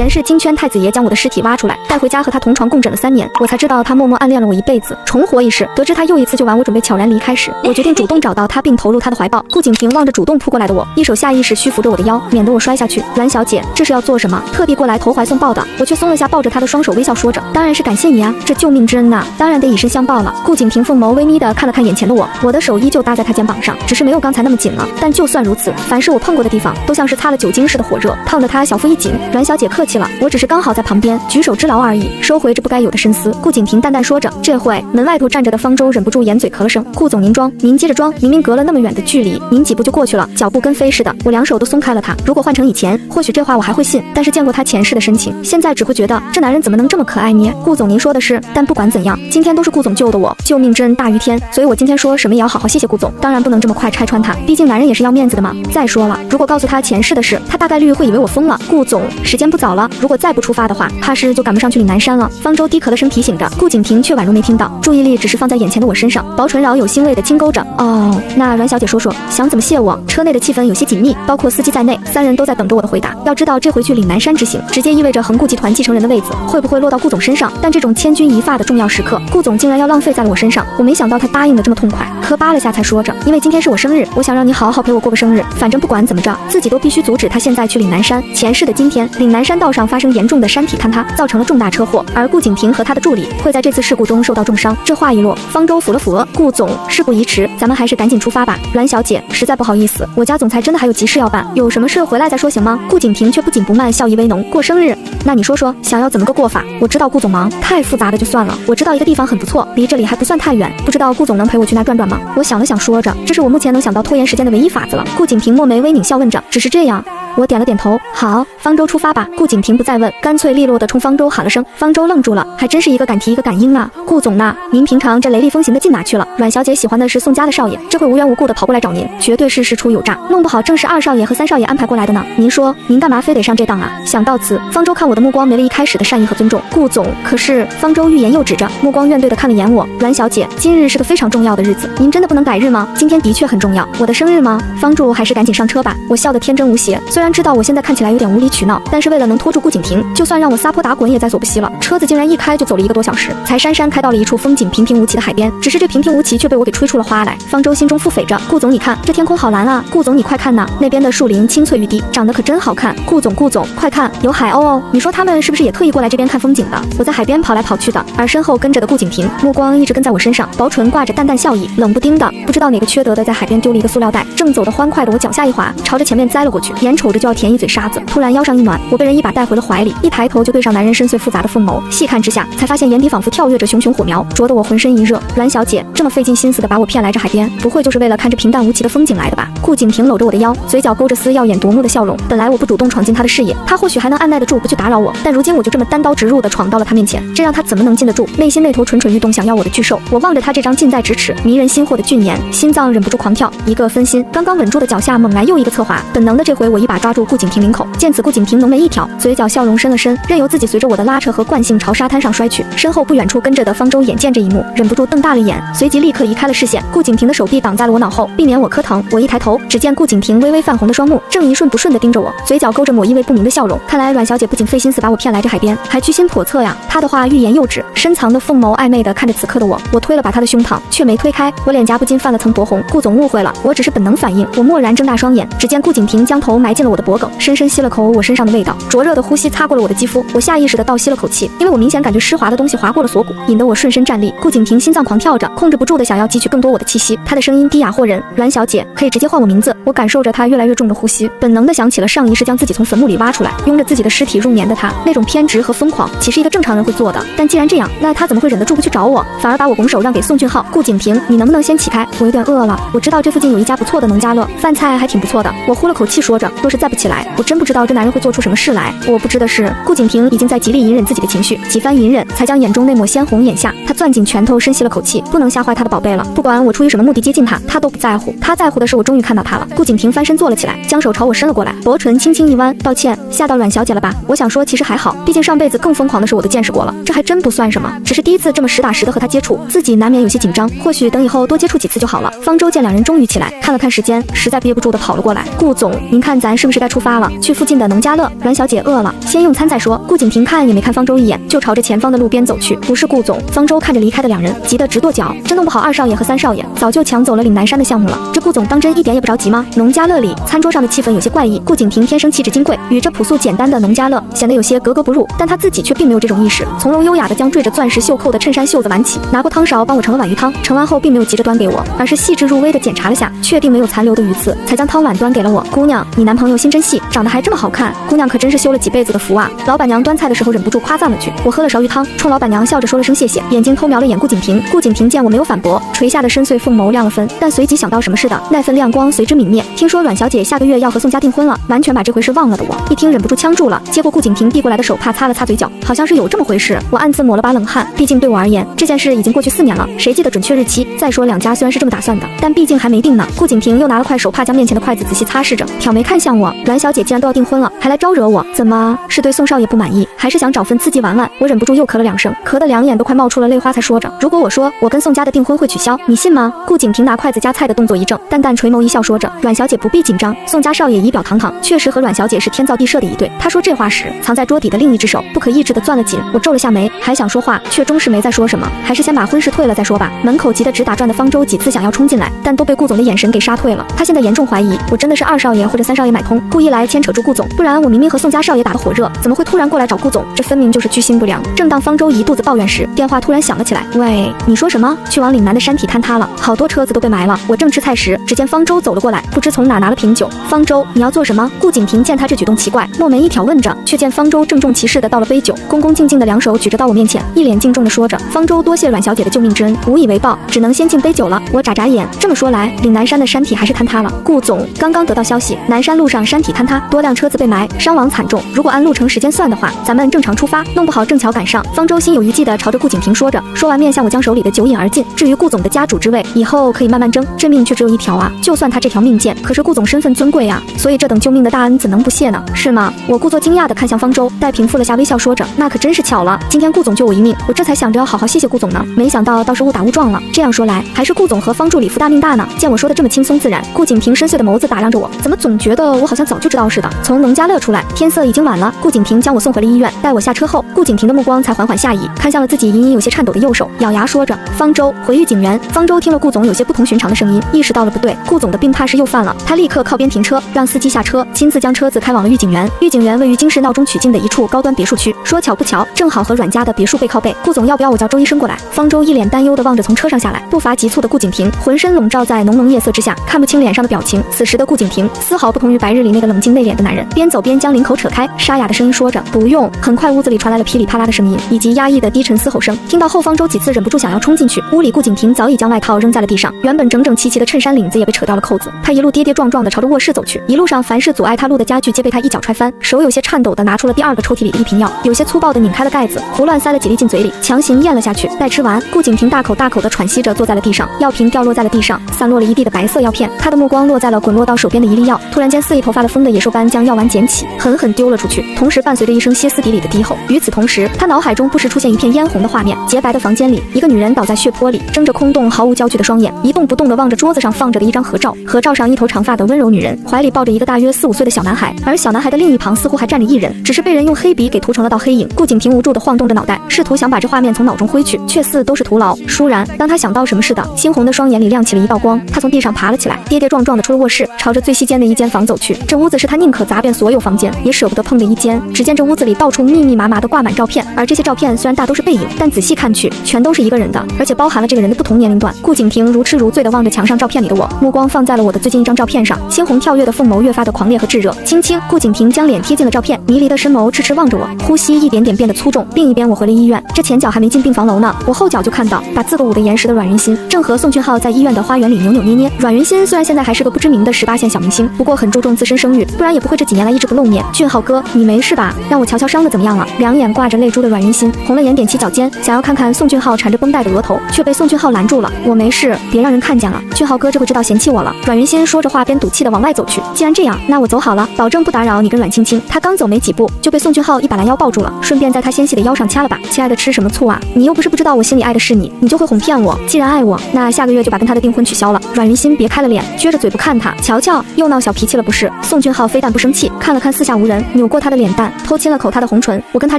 前世金圈太子爷将我的尸体挖出来，带回家和他同床共枕了3年，我才知道他默默暗恋了我一辈子，重活一世。得知他又一次就完，我准备悄然离开时，我决定主动找到他并投入他的怀抱。顾景平望着主动扑过来的我，一手下意识虚扶着我的腰，免得我摔下去。阮小姐，这是要做什么？特地过来投怀送抱的。我却松了下抱着他的双手，微笑说着，当然是感谢你啊，这救命之恩呐，当然得以身相报了。顾景平凤眸微眯地看了看眼前的我，我的手依旧搭在他肩膀上，只是没有刚才那么紧了。但就算如此，凡是我碰过的地方都像是擦了酒精似的火热，烫得他小腹一紧。阮小姐客气了，我只是刚好在旁边举手之劳而已，收回这不该有的深思。顾景平淡淡说着。这会门外头站着的方舟忍不住掩嘴咳了声，顾总您装，您接着装，明明隔了那么远的距离，您几步就过去了，脚步跟飞似的。我2手都松开了他。如果换成以前，或许这话我还会信，但是见过他前世的深情，现在只会觉得这男人怎么能这么可爱呢？顾总您说的是，但不管怎样，今天都是顾总救的我，救命之恩大于天，所以我今天说什么也要好好谢谢顾总，当然不能这么快拆穿他，毕竟男人也是要面子的嘛。再说了，如果告诉他前世的事，他大概率会以为我疯了。顾总，时间不早了，如果再不出发的话，怕是就赶不上去岭南山了。方舟低咳了声提醒着，顾景平却宛如没听到，注意力只是放在眼前的我身上，薄唇饶有欣慰的轻勾着。哦，那阮小姐说说，想怎么谢我？车内的气氛有些紧密，包括司机在内，3人都在等着我的回答。要知道，这回去岭南山之行，直接意味着恒顾集团继承人的位子会不会落到顾总身上？但这种千钧一发的重要时刻，顾总竟然要浪费在了我身上，我没想到他答应的这么痛快。磕巴了下才说着，因为今天是我生日，我想让你好好陪我过个生日。反正不管怎么着，自己都必须阻止他现在去岭南山。前世的今天，岭南山道上发生严重的山体坍塌，造成了重大车祸，而顾景平和他的助理会在这次事故中受到重伤。这话一落，方舟抚了抚额，顾总，事不宜迟，咱们还是赶紧出发吧。阮小姐，实在不好意思，我家总裁真的还有急事要办，有什么事回来再说行吗？顾景平却不紧不慢，笑意微浓，过生日，那你说说，想要怎么个过法？我知道顾总忙，太复杂的就算了，我知道一个地方很不错，离这里还不算太远，不知道顾总能陪我去那转转吗？我想了想说着，这是我目前能想到拖延时间的唯一法子了。顾景平墨眉微拧笑问着，只是这样？我点了点头，好，方舟出发吧。顾景平不再问，干脆利落地冲方舟喊了声。方舟愣住了，还真是一个敢提一个敢应啊。顾总呢？您平常这雷厉风行的进哪去了？阮小姐喜欢的是宋家的少爷，这会无缘无故的跑过来找您，绝对是事出有诈，弄不好正是2少爷和3少爷安排过来的呢。您说，您干嘛非得上这当啊？想到此，方舟看我的目光没了一开始的善意和尊重。顾总，可是方舟欲言又止着，目光怨怼的看了眼我。阮小姐，今日是个非常重要的日子，您真的不能改日吗？今天的确很重要，我的生日吗？方柱，还是赶紧上车吧。我笑得天真无邪，虽然知道我现在看起来有点无理取闹，但是为了能拖住顾景平，就算让我撒泼打滚也在所不惜了。车子竟然一开就走了1个多小时，才姗姗开到了一处风景平平无奇的海边。只是这平平无奇却被我给吹出了花来。方舟心中腹诽着，顾总你看这天空好蓝啊，顾总你快看呐，那边的树林青翠欲滴，长得可真好看。顾总快看，有海鸥哦，你说他们是不是也特意过来这边看风景的？我在海边跑来跑去的，而身后跟着的顾景平目光一直跟在我身上，薄唇挂着淡淡笑意，冷不丁的，不知道哪个缺德的在海边丢了一个塑料袋。正走得欢快的我脚下一滑，朝着前面栽了过去，眼瞅着就要舔一嘴沙子，突然腰上一暖，我被人一把带回了怀里，一抬头就对上男人深邃复杂的凤眸，细看之下才发现眼底仿佛跳跃着熊熊火苗，灼得我浑身一热。阮小姐这么费尽心思的把我骗来这海边，不会就是为了看这平淡无奇的风景来的吧？顾景平搂着我的腰，嘴角勾着丝耀眼夺目的笑容。本来我不主动闯进他的视野，他或许还能按耐得住不去打扰我，但如今我就这么单刀直入的闯到了他面前，这让他怎么能禁得住内心那头蠢蠢欲动想要我的巨兽？我望着他这张近在咫尺迷人心魄的俊颜，心脏忍不住狂跳，一个分心，刚刚稳住的脚下猛然又一个侧滑，本能的这回我一把抓住顾景平领口，见此顾景平浓眉一挑，嘴角笑容深了深，任由自己随着我的拉扯和惯性朝沙滩上摔去。身后不远处跟着的方舟眼见这一幕，忍不住瞪大了眼，随即立刻移开了视线。顾景平的手臂挡在了我脑后，避免我磕疼。我一抬头，只见顾景平微微泛红的双目正一瞬不瞬地盯着我，嘴角勾着抹意味不明的笑容。看来阮小姐不仅费心思把我骗来这海边，还居心叵测呀。她的话欲言又止，深藏的凤眸暧昧地看着此刻的我。我推了把她的胸膛，却没推开，我脸颊不禁泛了层薄红。顾总误会了，我只是本能反应。我蓦然睁大双眼，只见顾景平将头埋进了我的脖颈，深深吸了口我身上的味道，灼热的呼吸擦过了我的肌肤。我下意识地倒吸了口气，因为我明显感觉湿滑的东西划过了锁骨，引得我顺身站立。顾景平心脏狂跳着，控制不住的想要汲取更多我的气息。他的声音低哑惑人，阮小姐可以直接唤我名字。我感受着他越来越重的呼吸，本能的想起了上一世将自己从坟墓里挖出来，拥着自己的尸体入眠的他，那种偏执和疯狂岂是一个正常人会做的？但既然这样，那他怎么会忍得住不去找我，反而把我拱手让给宋俊浩？顾景平，你能不能先起开？我有点饿了，我知道这附近有一家不错的农家乐，饭菜还挺不错的。我呼了口气说着，若是再不起来，我真不知道这男人会做出什么事来。我不知的是，顾景平已经在极力隐忍自己的情绪，几番隐忍才将眼中那抹鲜红掩下。他攥紧拳头，深吸了口气，不能吓坏他的宝贝了。不管我出于什么目的接近他，他都不在乎。他在乎的是我终于看到他了。顾景平翻身坐了起来，将手朝我伸了过来，薄唇轻轻一弯，道歉，吓到阮小姐了吧？我想说，其实还好，毕竟上辈子更疯狂的事我都见识过了，这还真不算什么，只是第一次这么实打实的和他接触，自己难免有些紧张，或许等以后多接触几次就好了。方舟见两人终于起来，看了看时间，实在憋不住的跑了过来。顾总，您看咱是不是是该出发了，去附近的农家乐。阮小姐饿了，先用餐再说。顾景婷看也没看方舟一眼，就朝着前方的路边走去。不是顾总。方舟看着离开的两人，急得直跺脚，这弄不好二少爷和三少爷早就抢走了岭南山的项目了。这顾总当真一点也不着急吗？农家乐里，餐桌上的气氛有些怪异。顾景婷天生气质金贵，与这朴素简单的农家乐显得有些格格不入，但她自己却并没有这种意识，从容优雅地将缀着钻石袖扣的衬衫袖子挽起，拿过汤勺帮我盛了碗鱼汤，盛完后并没有急着端给我，而是细致入微地检查了下，确定没有残留的鱼刺，才将汤碗端给了我。姑娘，你男朋友心真细，长得还这么好看。姑娘可真是修了几辈子的福啊！老板娘端菜的时候忍不住夸赞了句。我喝了勺鱼汤，冲老板娘笑着说了声谢谢，眼睛偷瞄了眼顾景婷。顾景婷见我没有反驳，垂下的深邃凤眸亮了分，但随即想到什么似的，那份亮光随之泯灭。听说阮小姐下个月要和宋家订婚了，完全把这回事忘了的我，一听忍不住呛住了，接过顾景婷递过来的手帕擦了擦嘴角，好像是有这么回事。我暗自抹了把冷汗，毕竟对我而言，这件事已经过去4年了，谁记得准确日期？再说两家虽然是这么打算的，但毕竟还没定呢。顾景婷又拿了块手帕将面前的筷子仔细擦拭着，挑眉看向我。阮小姐既然都要订婚了，还来招惹我，怎么是对宋少爷不满意，还是想找份刺激玩玩？我忍不住又咳了2声，咳得两眼都快冒出了泪花，才说着，如果我说我跟宋家的订婚会取消，你信吗？顾景婷拿筷子夹菜的动作一正，淡淡垂眸一笑，说着，阮小姐不必紧张，宋家少爷仪表堂堂，确实和阮小姐是天造地设的一对。她说这话时，藏在桌底的另一只手不可抑制地攥了紧，我皱了下眉，还想说话，却终是没再说什么，还是先把婚事退了再说吧。门口急得直打转的方舟几次想要冲进来，但都被顾总的眼神给杀退了。他现在严重怀疑我真的是2少爷或者3少爷买通，故意来牵扯住顾总，不然我明明和宋家少爷打得火热，怎么会突然过来找顾总？这分明就是居心不良。正当方舟一肚子抱怨时，电话突然响了起来。喂，你说什么？去往岭南的山体坍塌了，好多车子都被埋了。我正吃菜时，只见方舟走了过来，不知从哪拿了瓶酒。方舟，你要做什么？顾景婷见他这举动奇怪，墨眉一挑问着，却见方舟郑重其事地倒了杯酒，恭恭敬敬的2手举着到我面前，一脸敬重地说着：方舟多谢阮小姐的救命之恩，无以为报，只能先敬杯酒了。我眨眨眼，这么说来，岭南山的山体还是坍塌了。顾总，刚刚得到消息，南山路上山体坍塌，多辆车子被埋，伤亡惨重。如果按路程时间算的话，咱们正常出发，弄不好正巧赶上。方舟心有余悸地朝着顾景婷说着，说完面向我将手里的酒饮而尽。至于顾总的家主之位，以后可以慢慢争，这命却只有一条啊！就算他这条命贱，可是顾总身份尊贵啊，所以这等救命的大恩怎能不谢呢？是吗？我故作惊讶地看向方舟，待平复了下微笑，说着，那可真是巧了，今天顾总救我一命，我这才想着要好好谢谢顾总呢，没想到倒是误打误撞了。这样说来，还是顾总和方助理福大命大呢。见我说的这么轻松自然，顾景婷深邃的眸子打量着我，怎么总觉得我好像早就知道似的。从农家乐出来，天色已经晚了，顾景婷将我送回了医院。待我下车后，顾景婷的目光才缓缓下移，看向了自己隐隐有些颤抖的右手，咬牙说着：方舟，回御景园。方舟听了顾总有些不同寻常的声音，意识到了不对，顾总的病怕是又犯了。他立刻靠边停车，让司机下车，亲自将车子开往了御景园。御景园位于京市闹中取静的一处高端别墅区，说巧不巧，正好和阮家的别墅背靠背。顾总要不要我叫周医生过来？方舟一脸担忧地望着从车上下来，步伐急促的顾景婷，浑身笼罩在浓浓夜色之下，看不清脸上的表情。此时的顾景婷丝毫不同于白日里那个冷静内敛的男人，边走边将领口扯开，沙哑的声音说着：不用。很快屋子里传来了噼里啪啦的声音，以及压抑的低沉嘶吼声。听到后，方舟几次忍不住想要冲进去，屋里顾景婷早已将外套扔在了地上，原本整整齐齐的衬衫领子也被扯掉了扣子。他一路跌跌撞撞地朝着卧室走去，一路上凡是阻碍他路的家具皆被他一脚踹翻，手有些颤抖地拿出了第2个抽屉里的一瓶药，有些粗暴地拧开了盖子，胡乱塞了几粒进嘴里，强行咽了下去。待吃完，顾景婷大口大口地喘息着坐在了地上，药瓶掉落在了地上，散落了一地的白色药片。他的目光落在了滚落到手边的一粒药，突然间似一头发了疯的野兽般将药丸捡起，狠狠丢了出去，同时伴随着一声歇斯底里的低吼。与此同时，他脑海中不时出现一片嫣红的画面，洁白的房间里，一个女人倒在血泊里，睁着空洞毫无焦距的双眼，一动不动地望着桌子上放着的一张合照。合照上一头长发的温柔女人怀里抱着一个大约4、5岁的小男孩，而小男孩的另一旁似乎还站着一人，只是被人用黑笔给涂成了道黑影。顾景婷无助地晃动着脑袋，试图想把这画面从脑中挥去，却似都是徒劳。倏然，当他想到什么似的，猩红的双眼里亮起了一道光，他从地上爬了起来，跌跌撞撞地出了卧室，朝着最西间的一间房走去。这屋子是他宁可砸遍所有房间也舍不得碰的一间。只见这屋子里到处密密麻麻地挂满照片，而这些照片虽然大都是背影，但仔细看去全都是一个人的，而且包含了这个人的不同年龄段。顾景婷如痴如醉地望着墙上照片里的我，目光放在了我的最近一张照片上，鲜红跳跃的凤眸越发的狂烈和炙热。轻轻，顾景婷将脸贴近了照片，迷离的深眸痴痴望着我，呼吸一点点变得粗重。另一边，我回了医院，这前脚还没进病房楼呢，我后脚就看到把自个捂得严实的阮云馨正和宋俊浩在医院的花园里扭扭捏捏。阮云馨虽然现在还是个不知名的18线小明星，不过很注重自身声誉，不然也不会这几年来一直不露面。俊浩哥，你没事吧？让我瞧瞧伤的怎么样了？两眼挂着泪珠的阮云馨红了眼，踮起脚尖，想要看看宋俊浩缠着绷带的额头，却被宋俊浩拦住了。我没事，别让人看见了。俊浩哥这会知道嫌弃我了。阮云馨说着话边赌气的往外走去。既然这样，那我走好了，保证不打扰你跟阮青青。他刚走没几步，就被宋俊浩一把拦腰抱住了，顺便在他纤细的腰上掐了把。亲爱的，吃什么醋啊？你又不是不知道我心里爱的是你，你就会哄骗我。既然爱我，那下个月就把跟他的订婚取消了。阮云馨别开了脸，撅着嘴不看他。瞧瞧，又闹小脾气了不是？宋俊浩非但不生气，看了看四下无人，扭过他的脸蛋，偷亲了口他的红唇。我跟他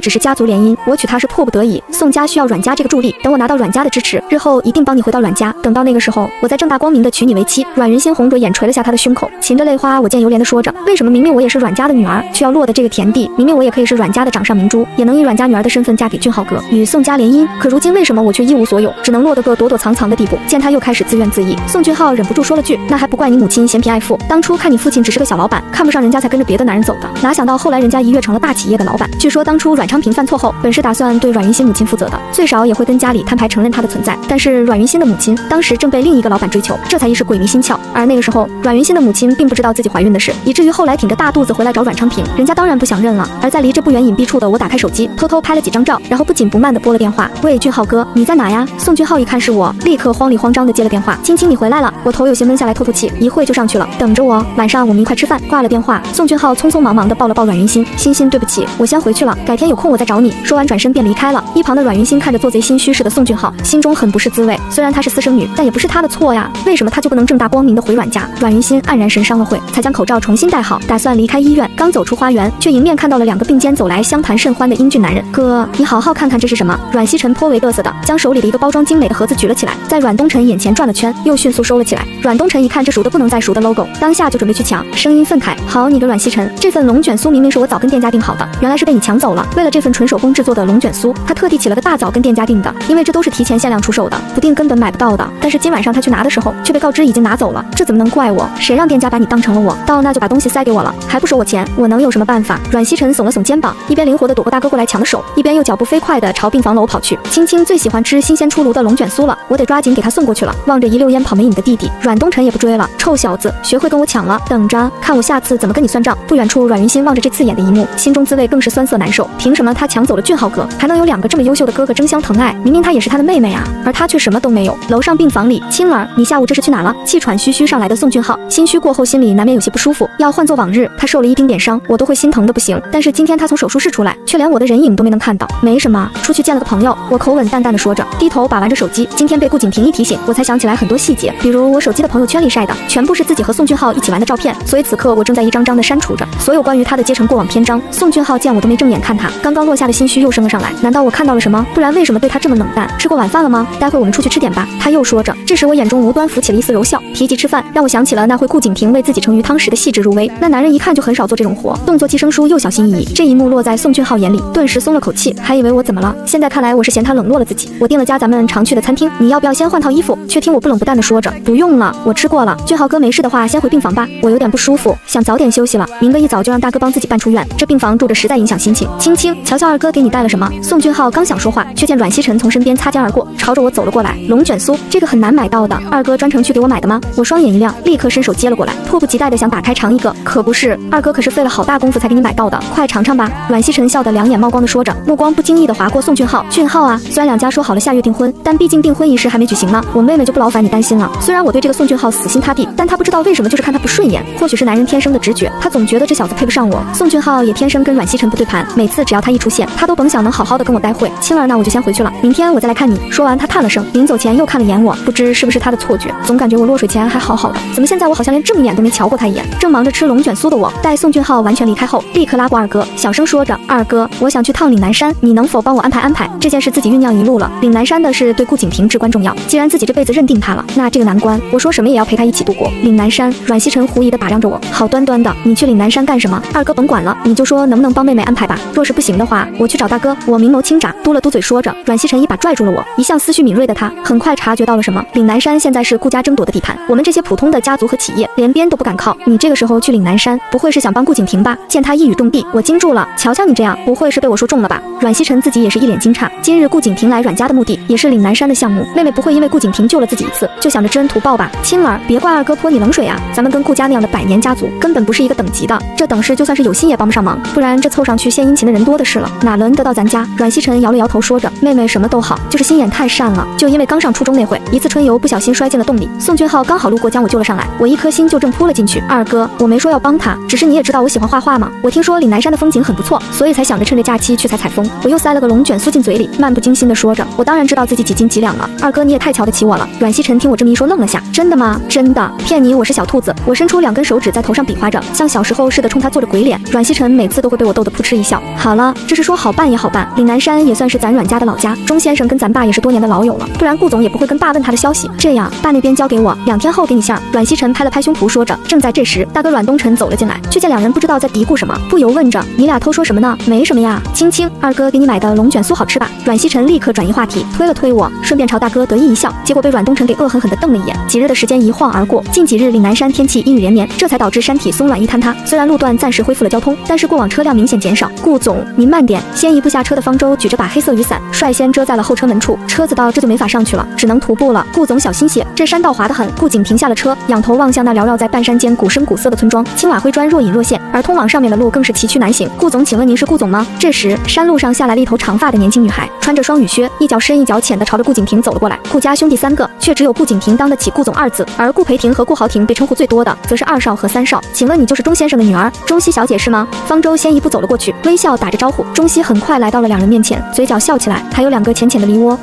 只是家族联姻，我娶她是迫不得已。宋家需要阮家这个助力，等我拿到阮家的支持，日后一定帮你回到阮家。等到那个时候，我再正大光明的娶你为妻。阮云心红着眼垂了下他的胸口，噙着泪花，我见犹怜的说着，为什么明明我也是阮家的女儿，却要落得这个田地？明明我也可以是阮家的掌上明珠，也能以阮家女儿的身份嫁给俊浩哥，与宋家联姻。可如今为什么我却一无所有，只能落得个躲躲藏藏的地步？见他又开始自怨自艾，宋俊浩忍不住说了句：“那还不怪你母亲嫌贫爱富，当初看你父亲只是个小老板，看不上人家才跟着别的男人走的。哪想到后来人家一跃成了大企业的老板。据说当初阮昌平犯错后，本是打算对阮云心母亲负责的，最少也会跟家里摊牌承认他的存在。但是阮云心的母亲当时正被另一个老板追求，这才一时鬼迷心窍。而那个时候，阮云心的母亲并不知道自己怀孕的事，以至于后来挺着大肚子回来找阮昌平，人家当然不想认了。而在离这不远隐蔽处的我打开手机，偷偷拍了几张照，然后不紧不慢地拨了电话：“喂，俊浩哥，你在哪呀？”宋俊浩一看是我，立刻慌里慌张地接了电话：“青青，你回来了。”我头有些闷下来透透气，一会就上去了，等着我。晚上我们一块吃饭。挂了电话，宋俊浩匆匆忙忙地抱了抱阮云心：“欣欣，对不起，我先回去了，改天有空我再找你。”说完转身便离开了。一旁的阮云心看着做贼心虚似的宋俊浩，心中很不是滋味。虽然她是私生女，但也不是她的错呀，为什么她就不能正大光明地回阮家？阮云心黯然神伤了会，才将口罩重新戴好，打算离开医院。刚走出花园，却迎面看到了两个并肩走来相谈甚欢的英俊男人。哥，你好好看看这是什么？阮西晨颇为嘚瑟的将手里的一个包装精美的盒子举了起来，在阮东晨眼前转了圈，又迅速收了起来。阮东晨一看这数的不能再数的 logo， 当下就准备去抢，声音愤慨：“好你个阮西晨，这份龙卷酥明明是我早跟店家订好的，原来是被你抢走了。为了这份纯手工制作的龙卷酥，他特地起了个大早跟店家订的，因为这都是提前限量出售的，不定根本买不到的。但是今晚上他去拿的时候，却被告知已经拿走了，这怎么能怪我？谁让店家把你当成了我？到那就把东西塞给我了，还不收我钱？我能有什么办法？”阮西晨耸了耸肩膀，一边灵活地躲过大哥过来抢的手，一边又脚步飞快地朝病房楼跑去。青青最喜欢吃新鲜出炉的龙卷酥了，我得抓紧给他送过去了。望着一溜烟跑没影的弟弟，阮东晨也不追了，臭小子，学会跟我抢了，等着看我下次怎么跟你算账。不远处，阮云心望着这刺眼的一幕，心中滋味更是酸涩难受。凭什么他抢走了俊浩哥，还能有两个这么优秀的哥哥争相疼爱？明明他也是他的妹妹啊，而他却什么都没有。楼上病房里，青儿，你下午这是去哪了？气喘吁吁上来的宋俊浩，心虚过后心里难免有些不舒服。要换做往日，他受了一丁点伤，我都会心疼的不行。但是今天他从手术室出来，却连我的人影都没能看到。没什么，出去见了个朋友。我口吻淡淡的说着，低头把玩着手机。今天被顾景婷一提醒，我才想起来很多细节，比如我手机的朋友圈里晒的全部是自己和宋俊浩一起玩的照片，所以此刻我正在一张张的删除着所有关于他的阶层过往篇章。宋俊浩见我都没正眼看他，刚刚落下的心虚又升了上来。难道我看到了什么？不然为什么对他这么冷淡？吃过晚饭了吗？待会我们出去吃点吧。他又说着。这时我眼中无端浮起了一丝柔笑，提及吃饭，让我想起了那会顾景婷为自己盛鱼汤时的细致入微。那男人一看就很少做这种活，动作既生疏又小心翼翼。这一幕落在宋俊浩眼里，顿时松了口气，还以为我怎么了？现在看来我是嫌他冷落了自己。我订了家咱们常去的餐厅，你要不要先换套衣服？却听我不冷不淡的说着，不用了，我吃过了。俊浩哥没事的话，先回病房吧，我有点不舒服，想早点休息了。明个一早就让大哥帮自己办出院，这病房住着实在影响心情。青青，瞧瞧二哥给你带了什么？宋俊浩刚想说话，却见阮西晨从身边擦肩而过，朝着我走了过来。龙卷酥，这个很难买到的，二哥专程去给我买的吗？我双眼一亮，立刻伸手接了过来，迫不及待的想打开尝一个。可不是，二哥可是费了好大功夫才给你买到的，快尝尝吧。阮西晨笑得两眼冒光的说着，目光不经意的划过宋俊浩。俊浩啊，虽然两家说好了下月订婚，但毕竟订婚仪式还没举行呢，我妹妹就不劳烦你担心了。虽然我对这个宋俊浩死心塌地，但他不知道为什么就是看他不顺眼，或许是男人天生的直觉，他总觉得这小子配不上我。宋俊浩也天生跟阮西晨不对盘，每次只要他一出现，他都甭想能好好的跟我待会。青儿，那我就先回去了，明天我再来看你。说完他叹了声，临走前又看了眼我，不知是不是他的错觉，总感觉我落水前还好好的，怎么现在我好像连正眼都没瞧过他一眼。正忙着吃龙卷酥的我，待宋俊浩完全离开后，立刻拉过二哥，小声说着，二哥，我想去趟岭南山，你能否帮我安排安排？这件事自己酝酿一路了，岭南山的事对顾景婷至关重要，既然自己这辈子认定他了，那这个难关我说什么也要陪他一起度过。岭南山，阮西晨狐疑的打量着我，好端端的，你去岭南山干什么？二哥甭管了，你就说能不能帮妹妹安排吧，若是不行的话，我去找大哥。我明眸轻眨，嘟了嘟嘴说着，阮西晨一把拽住了我，一向思绪敏锐的他很快察觉到了什么。岭南山现在是顾家争夺的地盘，我们这些普通的家族和企业连边都不敢靠，你这个时候去岭南山，不会是想帮顾景婷吧？见他一语中的，我惊住了，瞧瞧你这样，不会是被我说中了吧？阮西晨自己也是一脸惊诧，今日顾景婷来阮家的目的也是岭南山的项目，妹妹不会因为顾景婷救了自己一次，就想着知恩图报吧？青儿，别怪二哥泼你冷水啊，咱们跟顾家那样的百年家族根本不是一个等级的，这等事就算是有心也帮不上忙，不然这凑上去献殷勤的人多的是了，哪轮得到咱家？阮西晨摇了摇头说着，妹妹什么都好，就是心眼太善了，就因为刚上初中那会，一次春游不小心摔进了洞里，宋俊浩刚好路过将我救了上来，我一颗心就正扑了进去。二哥，我没说要帮他，只是你也知道我喜欢画画嘛，我听说岭南山的风景很不错，所以才想着趁着假期去采风。我又塞了个龙卷酥进嘴里，漫不经心地说着，我当然知道自己几斤几两了，二哥你也太瞧得起我了。阮西晨听我这么一说愣了下，真的吗？真的，骗你，我是小兔子。我伸出2根手指在在头上比划着，像小时候似的冲他做着鬼脸。阮西晨每次都会被我逗得扑哧一笑。好了，这是说好办也好办，岭南山也算是咱阮家的老家，钟先生跟咱爸也是多年的老友了，不然顾总也不会跟爸问他的消息。这样，爸那边交给我，2天后给你信儿。阮西晨拍了拍胸脯说着。正在这时，大哥阮东晨走了进来，却见两人不知道在嘀咕什么，不由问着：“你俩偷说什么呢？”“没什么呀，青青，二哥给你买的龙卷酥好吃吧？”阮西晨立刻转移话题，推了推我，顺便朝大哥得意一笑，结果被阮东晨给恶狠狠地瞪了一眼。几日的时间一晃而过，近几日岭南山天气阴雨连绵，这才导致山体松软易坍塌。虽然路段暂时恢复了交通，但是过往车辆明显减少。顾总，您慢点。先一步下车的方舟举着把黑色雨伞，率先遮在了后车门处。车子到这就没法上去了，只能徒步了。顾总小心些，这山道滑得很。顾景停下了车，仰头望向那缭绕在半山间古深古色的村庄，青瓦灰砖若隐若现，而通往上面的路更是崎岖难行。顾总，请问您是顾总吗？这时，山路上下来了一头长发的年轻女孩，穿着双雨靴，一脚深一脚浅的朝着顾景停走了过来。顾家兄弟3个，却只有顾景停当得起顾总2字，而顾培庭和顾豪庭被称呼最多的，则是2少和3少。请问你就是钟先生的女儿钟熙小姐是吗？方舟先一步走了过去，微笑打着招呼。钟熙很快来到了两人面前，嘴角笑起来，还有2个浅浅的梨窝。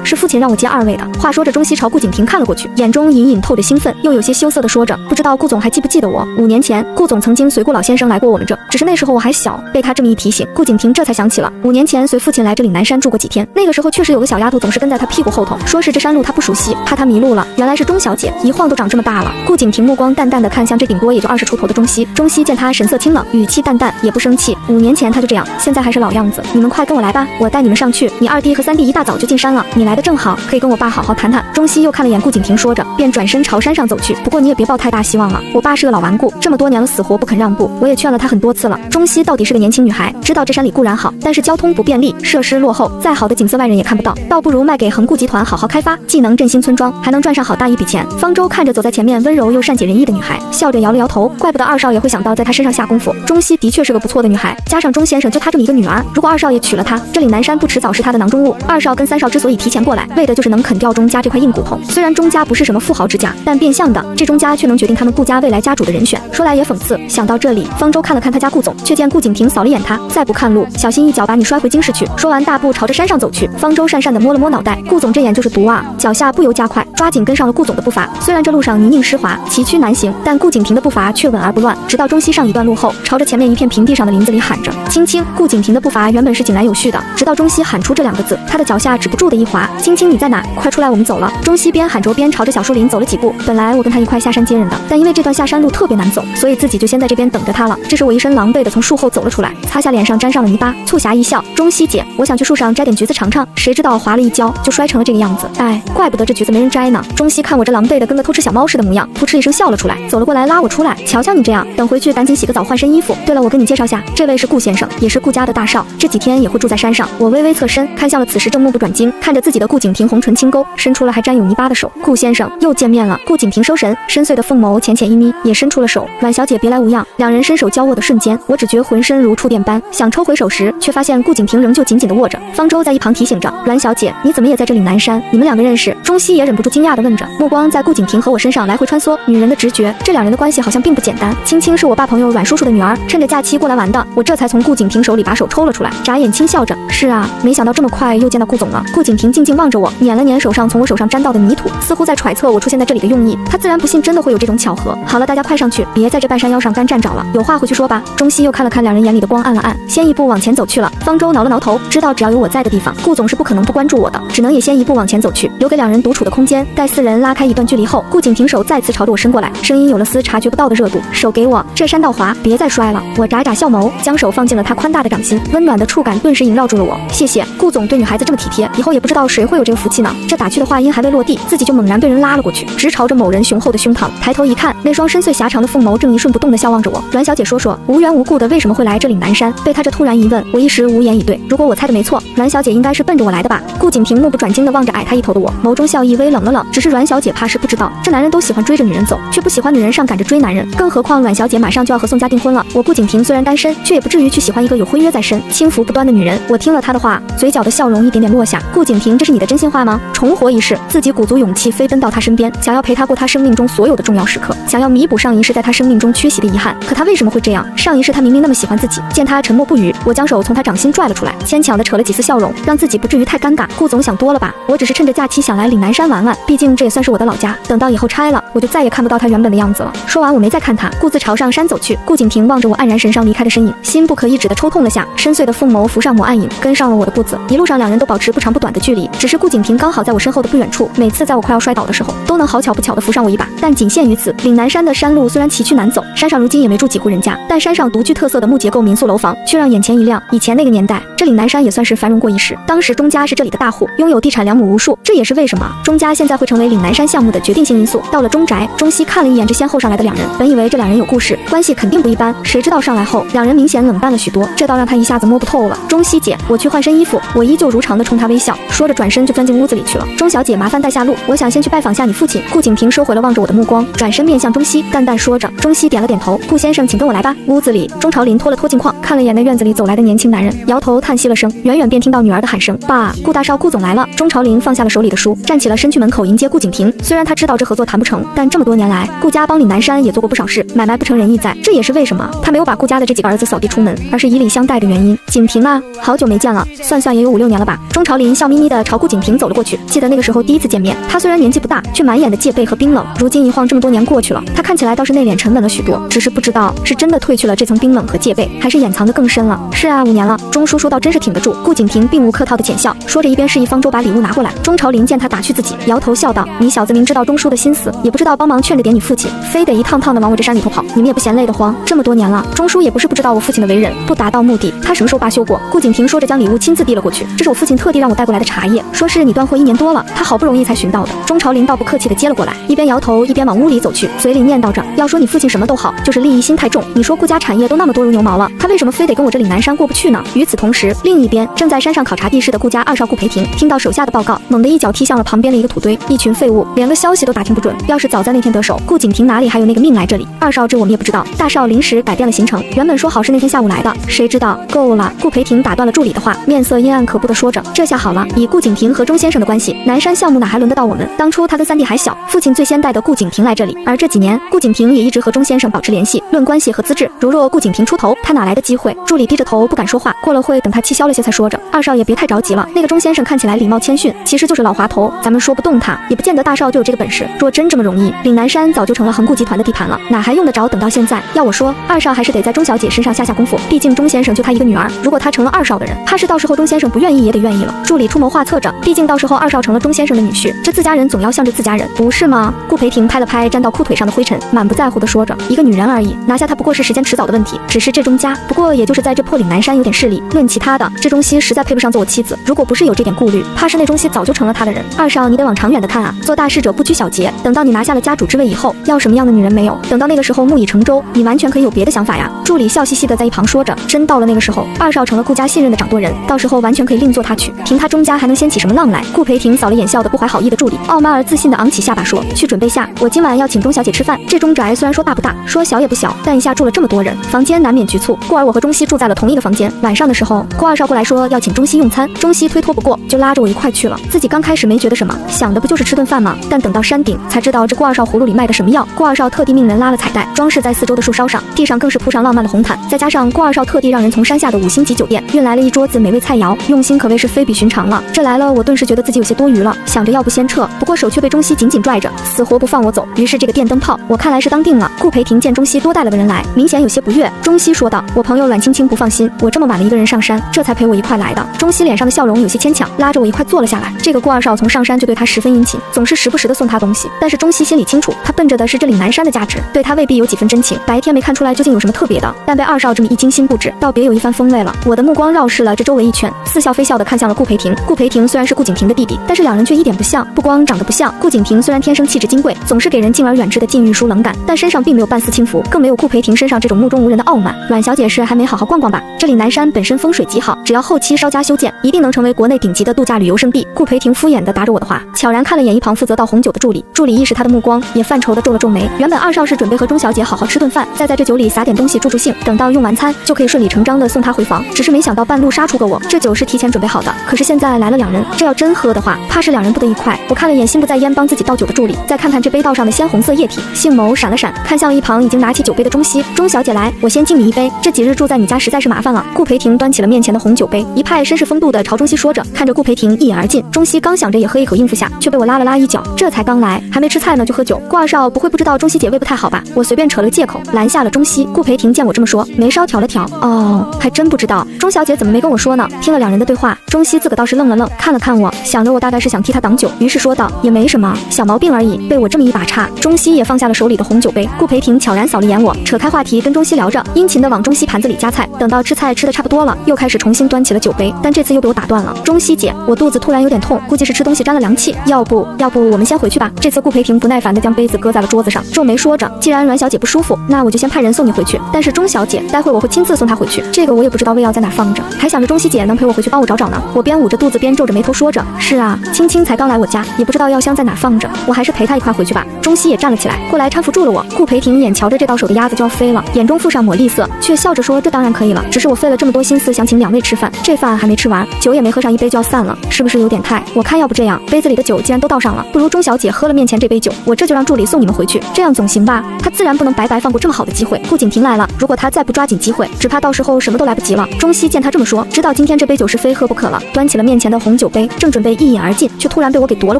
是父亲让我接2位的。话说着，钟熙朝顾景停看了过去，眼中隐隐透着兴奋，又有些羞涩的说着：“不知道顾总还记不记得我？5年前，顾总曾经随顾老先生来过我们这，只是那时候我还小。”被他这么一提醒，顾景停这才想起了5年前随父亲来这岭南山住过几天，那个时候确实有个小丫头总是跟在他屁股后头，说是这山路他不熟悉，怕他迷路了。原来是钟小姐，一晃都长这么大了。顾景停目光淡淡的看向这顶多也就20出头的钟熙，钟熙见他神色清冷，语气淡淡，也不生气。5年前他就这样，现在还是老样子。你们快跟我来吧，我带你们上去。你2弟和3弟一大早就进山了，你来的正好，可以跟我爸好好谈谈。钟熙又看了眼顾景停，说着，便转身朝山上走去。不过你也别抱太大希望了，我爸是个老顽固，这么多年了死活不肯让步，我也劝了他很多次了。钟熙到底是个年轻女孩，知道这山里固然好，但是交通不便利，设施落后，再好的景色外人也看不到，倒不如卖给恒固集团好好开发，既能振兴村庄，还能赚上好大一笔钱。方舟看着走在前面温柔又善解人意的女孩，笑着摇了摇头，怪不得2少爷会想到在她身上下功夫。钟熙的确是个不错的女孩，加上钟先生就她这么一个女儿，如果2少爷娶了她，这岭南山不迟早是他的囊中物。2少跟3少之所以提前过来，为的就是能啃掉钟家这块硬骨头。虽然钟家不是什么富豪之家，但变相的这钟家却能决定他们顾家未来家主的人选。说来也讽刺，想到这里，方舟看了看他家顾总，却见顾景停扫了眼他，再不看路，小心一脚把你摔回京市去。说完，大步朝着山上走去。方舟讪讪地摸了摸脑袋，顾总这眼就是毒啊！脚下不由加快，抓紧跟上了顾总的步伐。虽然这路上泥泞湿滑，崎岖难行，但顾景停的步伐却稳而不乱。直到钟熙上一段路后，朝着前面一片平地上的林子里喊着：“青青！”顾景停的步伐原本是井然有序的，直到钟熙喊出这2个字，他的脚下止不住的一滑。青青，你在哪？快出来，我们走了。钟熙边喊着边朝着小树林走了几步。本来我跟他一块下山接人的，但因为这段下山路特别难走，所以自己就先在这边等着他了。这时我一身狼狈的从树后走了出来，擦下脸上沾上了泥巴，促狭一笑：“钟熙姐，我想去树上摘点橘子尝尝。”谁知道滑了一跤，就摔成了这个样子。哎，怪不得这橘子没人摘呢。钟熙看我这狼狈的跟个偷吃小猫似的模样，扑哧一声笑了出来，走了过来拉我出来：“瞧瞧你这样，等回去赶紧洗个澡换身衣服。对了，我跟你介绍下，这位是顾先生，也是顾家的大少，这几天也会住在山上。”我微微侧身看向了此时正目不转睛看着自己的顾景停，红唇轻勾，伸出了还沾有泥巴的手。顾先生，又见面了。顾景停收神，深邃的凤眸浅浅一眯，也伸出了手。阮小姐别来无恙。2人伸手交握的瞬间，我只觉浑身如触电般，想抽回手时，却发现顾景停仍旧紧紧地握着。方舟在一旁提醒着：“阮小姐，你怎么也在这岭南山？你们2个认识？”钟熙也忍不住惊讶地问着，目光在顾景停和我身上来回穿梭。女人的直觉，这2人的关系好像并不简单。青青是我爸朋友阮叔叔的女儿，趁着假期过来玩的，我这才从顾景停手里把手抽了出来，眨眼轻笑着：“是啊，没想到这么快又见到顾总了。”顾景停静静望着我，捻了捻手上从我手上沾到的泥土，似乎在揣测我出现在这里的用意。他自然不信真的会有这种巧合。好了，大家快上去，别在这半山腰上干站着了，有话回去说吧。钟熙又看了看2人眼里的光，按了按，先一步往前走去了。方舟挠了挠头，知道只要有我在的地方，顾总是不可能不关注我的，只能也先一步往前走去，留给2人独处的空间。待4人拉开一段距离后，顾景停手再次朝着我伸过来，声音有了丝察觉不到的热度：“手给我，这山道滑，别再摔了。”我眨眨笑眸，将手放进了他宽大的掌心，温暖的触感顿时萦绕住了我。谢谢，顾总对女孩子这么体贴，以后也不知道谁会有这个福气呢。这打趣的话音还未落地，自己就猛然被人拉了过去，直朝着某人雄厚的胸膛。抬头一看，那双深邃狭长的凤眸正一瞬不动地笑望着我。阮小姐说，无缘无故的为什么会来这岭南山？被他这突然一问，我一时无言以对。如果我猜的没错，阮小姐应该是奔着我来的吧？顾景停目不转睛地望着矮他一头的我，眸中笑意微冷了冷。只是阮小姐怕是不知道，这男人都喜欢追着女人走，却不喜欢女人上赶着追男人。更何况阮小姐马上就要和宋家订婚了，我顾景停虽然单身，却也不至于去喜欢一个有婚约在身、轻浮不端的女人。我听了他的话，嘴角的笑容一点点落下。顾景停，这是你的真心话吗？重活一世，自己鼓足勇气飞奔到他身边，想要陪他过他生命中所有的重要时刻，想要弥补上一世在他生命中缺席的遗憾。可他为什么会这样？上一世他明明那么喜欢自己。见他沉默不语，我将手从他掌心拽了出来，牵强的扯了几次笑容，让自己不至于太尴尬。顾总想多了吧，我只是趁着假期想来岭南山玩玩，毕竟这也算是我的老家。等到以后拆了，我就再也看不到他原本的样子了。说说完我没再看他，顾自朝上山走去。顾景平望着我黯然神伤离开的身影，心不可抑制地抽痛了下，深邃的凤眸浮上抹暗影，跟上了我的步子。一路上两人都保持不长不短的距离，只是顾景平刚好在我身后的不远处，每次在我快要摔倒的时候，都能好巧不巧地扶上我一把，但仅限于此。岭南山的山路虽然崎岖难走，山上如今也没住几户人家，但山上独具特色的木结构民宿楼房却让眼前一亮。以前那个年代，这岭南山也算是繁荣过一时，当时钟家是这里的大户，拥有地产2亩无数，这也是为什么钟家现在会成为岭南山项目的决定性因素。到了钟宅，钟熙看了一眼这先后上来的两人，本以为这两人有故事，关系肯定不一般，谁知道上来后两人明显冷淡了许多，这倒让他一下子摸不透了。钟熙姐，我去换身衣服。我依旧如常的冲他微笑，说着转身就钻进屋子里去了。钟小姐，麻烦带下路，我想先去拜访下你父亲。顾景平收回了望着我的目光，转身面向钟熙，淡淡说着。钟熙点了点头，顾先生请跟我来吧。屋子里，钟朝林脱了脱镜框，看了眼那院子里走来的年轻男人，摇头叹息了声，远远便听到女儿的喊声：爸，顾大少，顾总来了。钟朝林放下了手里的书，站起了身去门口迎接顾景平。虽然他知道这合作谈不成，但这么多年来，顾家帮岭南山也做过不少事，买卖不成仁义在，这也是为什么他没有把顾家的这几个儿子扫地出门，而是以礼相待的原因。景平啊，好久没见了，算算也有5、6年了吧。钟朝林笑眯眯地朝顾景平走了过去，记得那个时候第一次见面，他虽然年纪不大，却满眼的戒备和冰冷。如今一晃这么多年过去了，他看起来倒是内敛沉稳了许多，只是不知道是真的褪去了这层冰冷和戒备，还是掩藏得更深了。是啊，5年了，钟叔说到真是挺得住。顾景平并无客套的浅笑，说着一边示意方舟把礼物拿过来。钟朝林见他打趣自己，摇头笑道：你小子明知道钟叔的心思，也不知道帮忙劝着点你父亲，非得一趟趟的往我这山里头跑，你们也不嫌累得慌。这么多年了，钟叔也不是不知道我父亲的为人，不达到目的，他什么时候罢休过？顾景平说着将礼物亲自递了过去，这是我父亲特地让我带过来的茶叶，说是你断货1年多了，他好不容易才寻到的。钟朝林倒不客气的接了过来，一边摇头一边往屋里走去，嘴里念叨着：要说你父亲什么都好，就是利益心太重。你说顾家产业都那么多如牛毛了，他为什么非得跟我这岭南山过不去呢？与此同时，另一边正在山上考察地势的顾家2少顾培庭，听到手下的报告，猛地一脚踢向了旁边的一个土堆，一群废物，连个消息都打听不准。要是早在那天得手，顾景平哪里还有那个命来这里？2少这我们也不知道。大少临时改变了行程，原本说好是那天下午来的，谁知道够了。顾培庭打断了助理的话，面色阴暗可怖的说着：这下好了，以顾景平和钟先生的关系，南山项目哪还轮得到我们？当初他跟3弟还小，父亲最先带的顾景平来这里，而这几年顾景平也一直和钟先生保持联系，论关系和资质，如若顾景平出头，他哪来的机会？助理低着头不敢说话，过了会等他气消了些才说着：2少也别太着急了，那个钟先生看起来礼貌谦逊，其实就是老滑头，咱们说不动他，也不见得大少就有这个本事。若真这么容易，岭南山早就成了恒顾集团的地盘了，哪还用得着等到现在？要我说，2少还是得在钟小姐身上下功夫，毕竟钟先生就他一个女儿，如果他成了2少的人，怕是到时候钟先生不愿意也得愿意了。助理出谋划策着，毕竟到时候2少成了钟先生的女婿，这自家人总要向着自家人，不是吗？顾培庭拍了拍沾到裤腿上的灰尘，满不在乎地说着：一个女人而已，拿下她不过是时间迟早的问题，只是这钟家不过也就是在这破岭南山有点势力，论其他的，这钟熙实在配不上做我妻子，如果不是有这点顾虑，怕是那钟熙早就成了他的人。2少你得往长远的看啊，做大事者不拘小节，等到你拿下了家主之位以后，要什么样的女人没有？等到那个时候木已成舟，你完全可以有别的想法呀。助理笑嘻嘻的在一旁说着，真到了那个时候，2少成了顾家信任的掌舵人，到时候完全可以另做他去，凭他钟家还能掀起什么浪来？顾培庭扫了眼笑得不怀好意的助理，傲慢而自信的昂起下巴说：去准备下，我今晚要请钟小姐吃饭。这钟宅虽然说大不大，说小也不小，但一下住了这么多人，房间难免局促，故而我和钟熙住在了同一个房间。晚上的时候，顾2少过来说要请钟熙用餐，钟熙推脱不过，就拉着我一块去了。自己刚开始没觉得什么，想的不就是吃顿饭吗？但等到山顶才知道这顾2少葫芦里卖的什么药。顾2少特地命人拉了彩带，装饰在四周的树梢上，地上更是铺上浪漫的红毯，再加上顾2少特地让人从山下的5星级酒店运来了一桌子美味菜肴，用心可谓是非比寻常了。这来了，我顿时觉得自己有些多余了，想着要不先撤，不过手却被钟熙紧紧拽着，死活不放我走。于是这个电灯泡，我看来是当定了。顾培庭见钟熙多带了个人来，明显有些不悦。钟熙说道：我朋友阮青青不放心，我这么晚了一个人上山，这才陪我一块来的。钟熙脸上的笑容有些牵强，拉着我一块坐了下来。这个顾2少从上山就对他十分殷勤，总是时不时的送他东西，但是钟熙心里清楚，他奔着的是这岭南山的价值，对他未必有几分真情。白天没看出来究竟有什么特别的，但被2少这么一精心布置，倒别有一番风味了。我的目光绕视了这周围一圈，似笑非笑的看向了顾培庭。顾培庭虽然是顾景平的弟弟，但是两人却一点不像，不光长得不像，顾景平虽然天生气质金贵，总是给人敬而远之的禁欲疏冷感，但身上并没有半丝轻浮，更没有顾培庭身上这种目中无人的傲慢。阮小姐是还没好好逛逛吧？这里南山本身风水极好，只要后期稍加修建，一定能成为国内顶级的度假旅游胜地。顾培庭敷衍地答着我的话，悄然看了眼一旁负责倒红酒的助理，助理意识他的目光，也犯愁地皱了皱眉。原本2少是准备和钟小姐好好吃顿饭，再在这酒里撒点东西助助兴，等到用完餐就可以顺理成章地送她回房，只是没想到半路杀出个我。这酒是提前准备好的，可是现在来了2人，这要真喝的话，怕是2人不得一块。我看了眼心不在焉帮自己倒酒的助理，再看看这杯道上的鲜红色液体，杏眸闪了闪，看向一旁已经拿起酒杯的钟熙。钟小姐来，我先敬你一杯，这几日住在你家实在是麻烦了。顾培庭端起了面前的红酒杯，一派绅士风度的朝钟熙说着，看着顾培庭一饮而尽。钟熙刚想着也喝一口应付下，却被我拉了拉衣角，这才刚来，还没吃菜呢就喝酒。顾2少不会不知道钟熙姐姐胃不太好吧？我随便扯了个借口，拦下了钟熙。顾培婷见我这么说，眉梢挑了挑，哦，还真不知道。钟小姐怎么没跟我说呢？听了两人的对话，钟熙自个倒是愣了愣，看了看我，想着我大概是想替他挡酒，于是说道，也没什么，小毛病而已。被我这么一把叉，钟熙也放下了手里的红酒杯。顾培婷悄然扫了眼我，扯开话题跟钟熙聊着，殷勤地往钟熙盘子里夹菜。等到吃菜吃的差不多了，又开始重新端起了酒杯，但这次又被我打断了。钟熙姐，我肚子突然有点痛，估计是吃东西沾了凉气，要不我们先回去吧。这次顾培婷不耐烦地将杯子搁在了桌子上，皱眉说着，既然阮小姐不舒服，那我就先派人送你回去。但是钟小姐，待会我会亲自送她回去。这个我也不知道胃药在哪放着，还想着钟熙姐能陪我回去帮我找找呢。我边捂着肚子边皱着眉头说着，是啊，青青才刚来我家，也不知道药箱在哪放着，我还是陪她一块回去吧。钟熙也站了起来，过来搀扶住了我。顾培婷眼瞧着这到手的鸭子就要飞了，眼中附上抹厉色，却笑着说，这当然可以了，只是我费了这么多心思想请两位吃饭，这饭还没吃完，酒也没喝上一杯就要散了，是不是有点太……我看要不这样，杯子里的酒既然都倒上了，不如钟小姐喝了面前这杯酒，我这就让助理送你们回去，这样总行吧？她自然不能白白放过这么好的机会。顾景婷来了，如果她再不抓紧机会，只怕到时候什么都来不及了。钟熙见她这么说，知道今天这杯酒是非喝不可了，端起了面前的红酒杯，正准备一饮而尽，却突然被我给夺了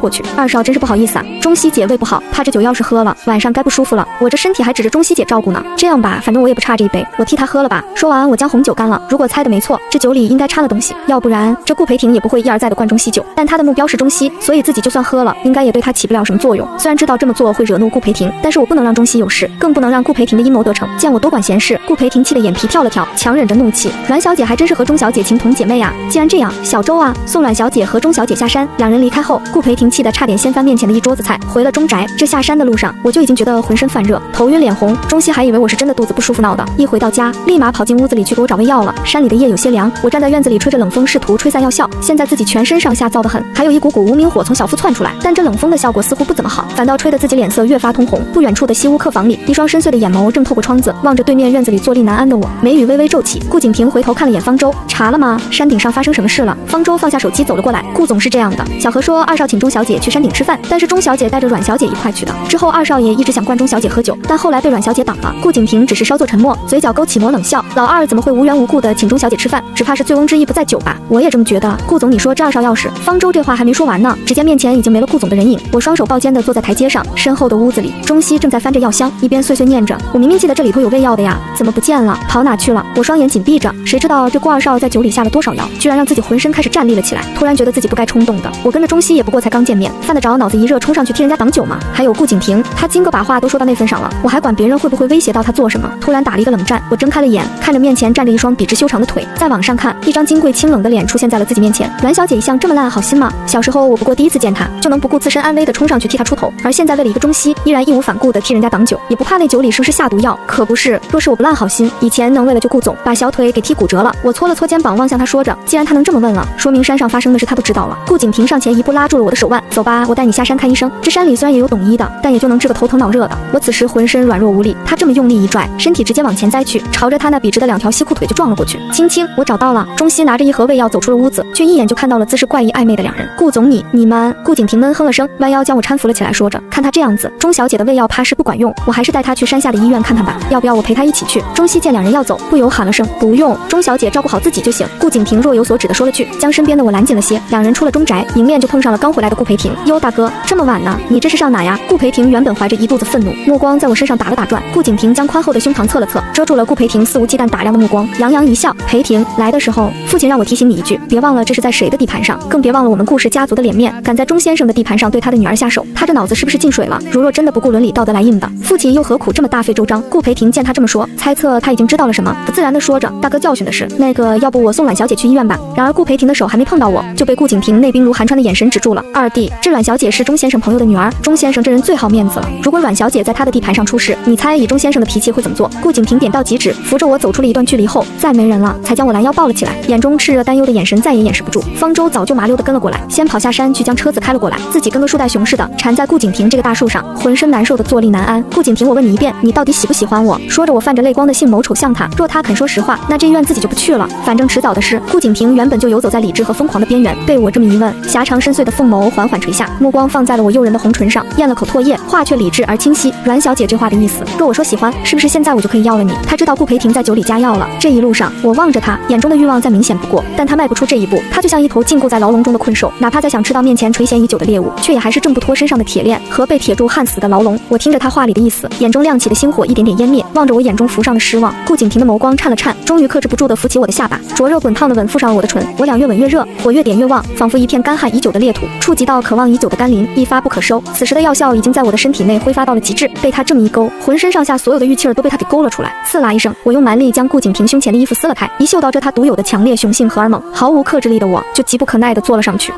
过去。二少真是不好意思啊，钟熙姐胃不好，怕这酒要是喝了，晚上该不舒服了，我这身体还指着钟熙姐照顾呢。这样吧，反正我也不差这一杯，我替她喝了吧。说完，我将红酒干了。如果猜的没错，这酒里应该掺了东西，要不然这顾培婷也不会一而再的灌钟熙酒。但她的目标是钟熙，所以自己就算喝了，应该也对她起不了什么作用。虽然知道这么做会惹怒顾培婷，但是我不能让钟熙有事，更不能让顾培婷的阴谋得逞。见我多管闲事，顾培婷气得眼皮跳了跳，强忍着怒气。阮小姐还真是和钟小姐情同姐妹啊！既然这样，小周啊，送阮小姐和钟小姐下山。两人离开后，顾培婷气得差点掀翻面前的一桌子菜，回了钟宅。这下山的路上，我就已经觉得浑身泛热，头晕脸红。钟熙还以为我是真的肚子不舒服闹的，一回到家，立马跑进屋子里去给我找胃药了。山里的夜有些凉，我站在院子里吹着冷风，试图吹散药效。现在自己全身上下燥得很，还有一股股无名火从小腹窜出来，但这冷风的效果似乎不怎么好，反倒吹得自己脸色越发通红。不远处的西屋客房里，一双深邃的眼眸正透过窗子望着对面院子里坐立难安的我，眉宇微微皱起。顾景婷回头看了眼方舟，查了吗？山顶上发生什么事了？方舟放下手机走了过来，顾总是这样的，小何说二少请钟小姐去山顶吃饭，但是钟小姐带着阮小姐一块去的。之后二少爷一直想灌钟小姐喝酒，但后来被阮小姐挡了。顾景婷只是稍作沉默，嘴角勾起抹冷笑，老二怎么会无缘无故的请钟小姐吃饭？只怕是醉翁之意不在酒吧。我也这么觉得。顾总，你说这二少要是……方舟这话还没说完呢，只见面前已经没了顾总的人影。我双手抱肩的坐在台阶上，身后的屋子里，钟熙正在翻着药箱，一边碎碎念着，我明明记得这里头有胃药的呀，怎么不见了？跑哪去了？我双眼紧闭着，谁知道这顾二少在酒里下了多少药，居然让自己浑身开始站立了起来。突然觉得自己不该冲动的，我跟着钟熙也不过才刚见面，犯得着脑子一热冲上去替人家挡酒吗？还有顾景婷，她今个把话都说到那份上了，我还管别人会不会威胁到她做什么？突然打了一个冷战，我睁开了眼，看着面前站着一双笔直修长的腿，再往上看，一张金贵清冷的脸出现在了自己面前。阮小姐一向这么烂好心吗？小时候我不过第一次见她，就能不顾自身安危的冲上去替她出头，而现在为了一个钟熙，依然义无反顾的替人家挡酒，也不怕那酒里是不是下毒药？可不是，若是我不烂好心，以前能为了救顾总把小腿给踢骨折了。我搓了搓肩膀，望向他说着，既然他能这么问了，说明山上发生的事他都知道了。顾景婷上前一步拉住了我的手腕，走吧，我带你下山看医生。这山里虽然也有懂医的，但也就能治个头疼脑热的。我此时浑身软弱无力，他这么用力一拽，身体直接往前栽去，朝着他那笔直的两条西裤腿就撞了过去。青青，我找到了。钟熙拿着一盒胃药走出了屋子，却一眼就看到了姿势怪异暧昧的两人。顾总，你们……顾景婷闷哼了声，弯腰将我搀扶了起来，说着，看他这样子，钟小姐的胃药怕是不管用，我还是带她去山下的医院看看吧。要不要我陪她一起去？钟熙见两人要走，不由喊了声不用，钟小姐照顾好自己就行。顾景婷若有所指的说了句，将身边的我拦紧了些。两人出了钟宅，迎面就碰上了刚回来的顾培婷。哟，大哥，这么晚呢？你这是上哪呀？顾培婷原本怀着一肚子愤怒，目光在我身上打了打转。顾景婷将宽厚的胸膛侧了侧，遮住了顾培婷肆无忌惮打量的目光，洋洋一笑。培婷，来的时候，父亲让我提醒你一句，别忘了这是在谁的地盘上，更别忘了我们顾氏家族的脸面。敢在钟先生的地盘上对他的女儿下手，他这脑子是不是进水了？如若真的不顾伦理道德来硬的，父亲又何苦这么大费周章？顾培婷见他这么说，猜测他已经知道了什么，不自然的说着，大哥教训的是那个，要不我送阮小姐去医院吧。然而顾培婷的手还没碰到我，就被顾景婷那冰如寒川的眼神止住了。二弟，这阮小姐是钟先生朋友的女儿，钟先生这人最好面子了，如果阮小姐在他的地盘上出事，你猜以钟先生的脾气会怎么做？顾景婷点到即止，扶着我走出了一段距离后，再没人了，才将我拦腰抱了起来，眼中炽热担忧的眼神再也掩饰不住。方舟早就麻溜的跟了过来，先跑下山去将车子开了过来，自己跟个树袋熊似的缠在顾景婷这个大树上，浑身难受的坐立难安。顾景婷，我问你一遍，你到底喜不喜欢我？说着，我泛着泪光的杏眸瞅向他，若他肯说实话，那这医院自己就不去了，反正迟早的事。顾景婷原本就游走在理智和疯狂的边缘，被我这么一问，狭长深邃的凤眸缓缓垂下，目光放在了我诱人的红唇上，咽了口唾液，话却理智而清晰。阮小姐这话的意思，若我说喜欢，是不是现在我就可以要了你？他知道顾培婷在酒里加药了。这一路上，我望着他，眼中的欲望再明显不过，但他迈不出这一步，他就像一头禁锢在牢笼中的困兽，哪怕再想吃到面前垂涎已久的猎物，却也还是挣不脱身上的铁链和被铁柱焊死的牢笼。我听着他话里的意思，眼中亮起的星火一点点湮灭。望着我眼中浮上的失望，顾景婷的眸光颤了颤，终于克制不住地扶起我的下巴，灼热滚烫的吻附上了我的唇。我俩越吻越热，火越点越旺，仿佛一片干旱已久的裂土，触及到渴望已久的甘霖，一发不可收。此时的药效已经在我的身体内挥发到了极致，被他这么一勾，浑身上下所有的玉气儿都被他给勾了出来。刺啦一声，我用蛮力将顾景婷胸前的衣服撕了开，一嗅到这他独有的强烈雄性荷尔蒙，毫无克制力的我就急不可耐地坐了上去。